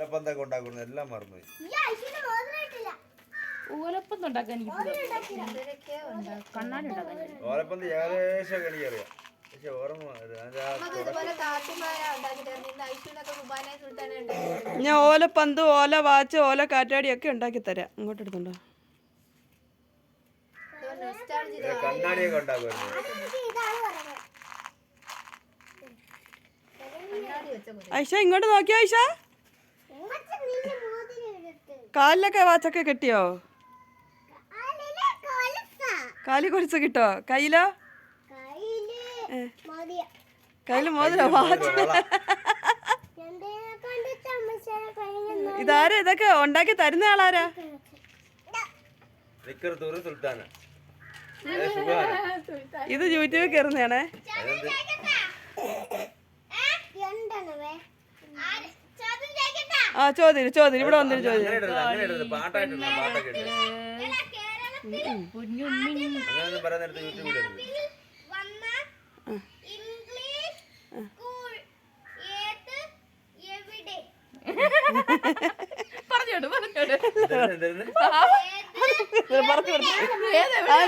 ഓലപ്പന്തൊക്കെ ഉണ്ടാക്കുന്നത് എല്ലാം മറന്നുപോയി. ഓലപ്പന്ത് ഉണ്ടാക്കാൻ കണ്ണാടി ഉണ്ടാക്കാൻ ഓലപ്പന്ത് ഏകദേശം എനിക്കറിയാം. പക്ഷെ ഓർമ്മ ഞാൻ ഓലപ്പന്ത്, ഓല വാച്ച്, ഓല കാറ്റാടിയൊക്കെ ഉണ്ടാക്കി തരാം. ഇങ്ങോട്ട് എടുത്തുണ്ടോ? കണ്ണാടിയൊക്കെ ഉണ്ടാക്കുമായിരുന്നു. ഐഷ ഇങ്ങോട്ട് നോക്കിയോ? ഐഷ കാലിലൊക്കെ വാച്ചൊക്കെ കിട്ടിയോ? കാലി കൊടിച്ച് കിട്ടോ? കയ്യിലോ? കയ്യില് മോതിരോ? വാച്ച് ഇതാരാ? ഇതൊക്കെ ഉണ്ടാക്കി തരുന്ന ആളാരാ? ഇത് യൂട്യൂബിൽ കയറുന്നതാണേ. ആ ചോദ്യം ചോദ്യം ഇവിടെ വന്നിട്ട് ചോദ്യം.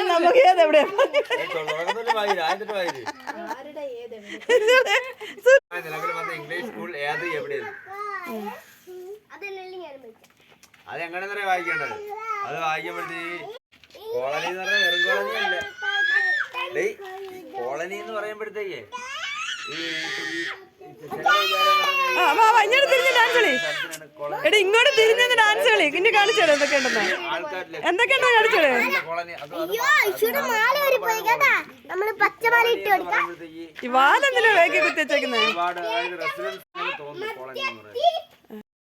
നമുക്ക് ഏതെവിടെയാ? ഇംഗ്ലീഷ് സ്കൂൾ ഏത് എവിടെയാണ്? അതെങ്ങനെ വായിക്കേണ്ടത്? അത് വായിക്കുമ്പോഴത്തേക്ക് കോളനി എന്ന് പറഞ്ഞാൽ വെറും കോളനി അല്ല. കോളനി എന്ന് പറയുമ്പോഴത്തേക്ക് ഇങ്ങോട്ട് തിരിഞ്ഞ ഡാൻസ് കളി ഇനി കാണിച്ചോളൂ. എന്തൊക്കെയുണ്ടെന്ന് എന്തൊക്കെയുണ്ടോ കാണിച്ചോളൂ. ഈ വാലെന്തിനാ വേഗം കുത്തി വെച്ചേക്കുന്നത്?